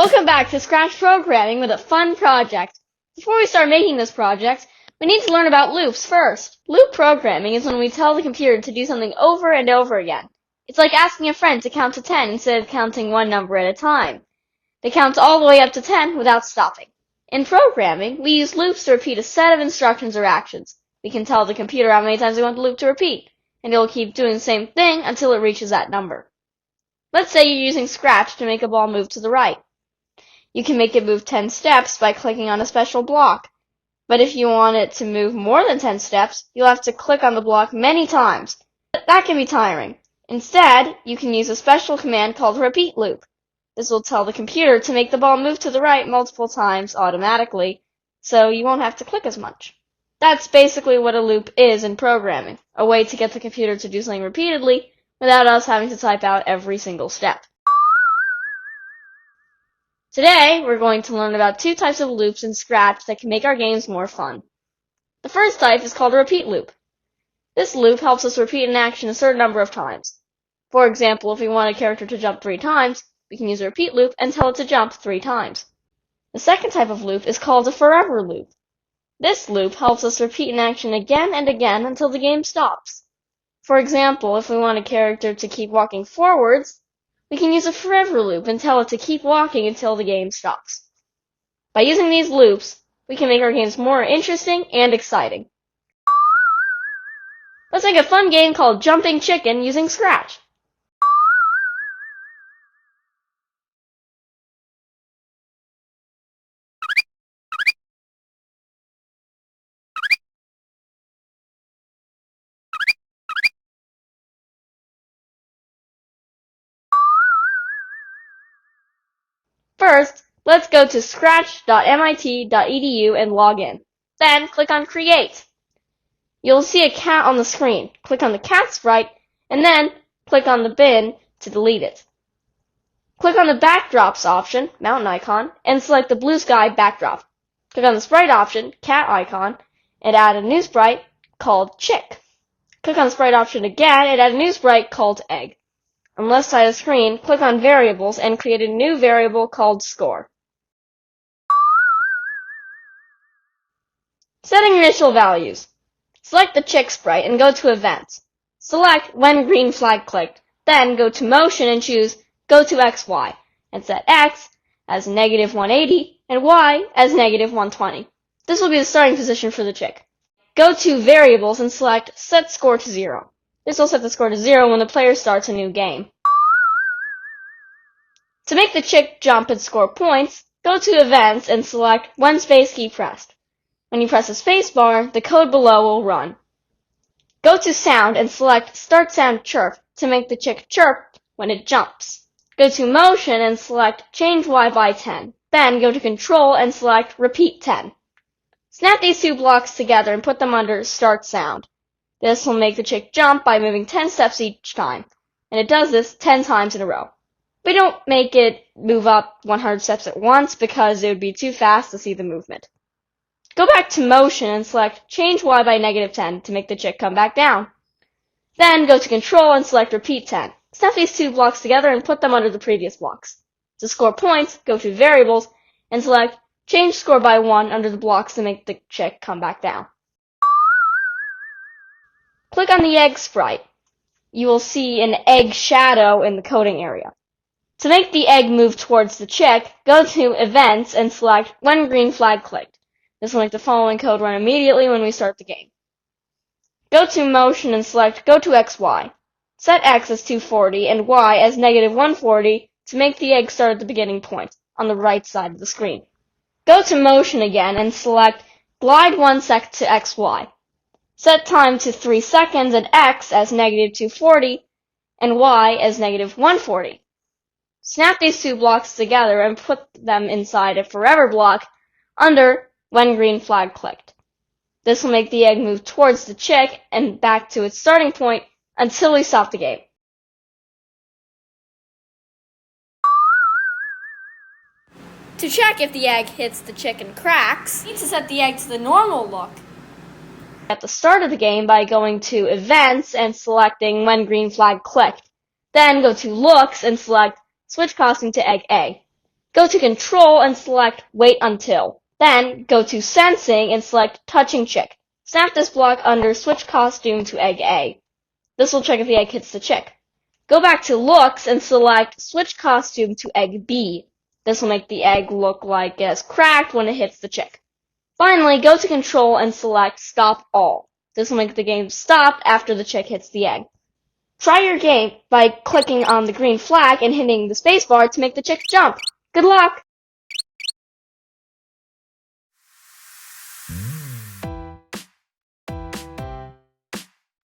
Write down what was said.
Welcome back to Scratch Programming with a fun project. Before we start making this project, we need to learn about loops first. Loop programming is when we tell the computer to do something over and over again. It's like asking a friend to count to 10 instead of counting one number at a time. They count all the way up to 10 without stopping. In programming, we use loops to repeat a set of instructions or actions. We can tell the computer how many times we want the loop to repeat, and it will keep doing the same thing until it reaches that number. Let's say you're using Scratch to make a ball move to the right. You can make it move 10 steps by clicking on a special block. But if you want it to move more than 10 steps, you'll have to click on the block many times. That can be tiring. Instead, you can use a special command called repeat loop. This will tell the computer to make the ball move to the right multiple times automatically, so you won't have to click as much. That's basically what a loop is in programming, a way to get the computer to do something repeatedly without us having to type out every single step. Today, we're going to learn about two types of loops in Scratch that can make our games more fun. The first type is called a repeat loop. This loop helps us repeat an action a certain number of times. For example, if we want a character to jump 3 times, we can use a repeat loop and tell it to jump 3 times. The second type of loop is called a forever loop. This loop helps us repeat an action again and again until the game stops. For example, if we want a character to keep walking forwards, we can use a forever loop and tell it to keep walking until the game stops. By using these loops, we can make our games more interesting and exciting. Let's make a fun game called Jumping Chicken using Scratch. First, let's go to scratch.mit.edu and log in. Then, click on Create. You'll see a cat on the screen. Click on the cat sprite, and then click on the bin to delete it. Click on the Backdrops option, mountain icon, and select the blue sky backdrop. Click on the Sprite option, cat icon, and add a new sprite called Chick. Click on the Sprite option again and add a new sprite called Egg. On the left side of the screen, click on Variables and create a new variable called Score. Setting initial values. Select the Chick sprite and go to Events. Select When Green Flag Clicked. Then go to Motion and choose Go to XY and set X as -180 and Y as -120. This will be the starting position for the Chick. Go to Variables and select Set Score to 0. This will set the score to 0 when the player starts a new game. To make the Chick jump and score points, go to Events and select When Space Key Pressed. When you press the space bar, the code below will run. Go to Sound and select Start Sound Chirp to make the Chick chirp when it jumps. Go to Motion and select Change Y by 10. Then go to Control and select Repeat 10. Snap these two blocks together and put them under Start Sound. This will make the Chick jump by moving 10 steps each time, and it does this 10 times in a row. But don't make it move up 100 steps at once because it would be too fast to see the movement. Go back to Motion and select Change Y by -10 to make the Chick come back down. Then go to Control and select Repeat 10. Snap these two blocks together and put them under the previous blocks. To score points, go to Variables and select Change Score by 1 under the blocks to make the Chick come back down. Click on the Egg sprite. You will see an egg shadow in the coding area. To make the egg move towards the Chick, go to Events and select When Green Flag Clicked. This will make the following code run immediately when we start the game. Go to Motion and select Go to XY. Set X as 240 and Y as -140 to make the egg start at the beginning point, on the right side of the screen. Go to Motion again and select Glide 1 sec to XY. Set time to 3 seconds and X as -240 and Y as -140. Snap these two blocks together and put them inside a forever block under When Green Flag Clicked. This will make the egg move towards the Chick and back to its starting point until we stop the game. To check if the egg hits the Chick and cracks, you need to set the egg to the normal look at the start of the game by going to Events and selecting When Green Flag Clicked. Then go to Looks and select Switch Costume to Egg A. Go to Control and select Wait Until. Then, go to Sensing and select Touching Chick. Snap this block under Switch Costume to Egg A. This will check if the egg hits the chick. Go back to Looks and select Switch Costume to Egg B. This will make the egg look like it has cracked when it hits the chick. Finally, go to Control and select Stop All. This will make the game stop after the chick hits the egg. Try your game by clicking on the green flag and hitting the spacebar to make the chick jump. Good luck!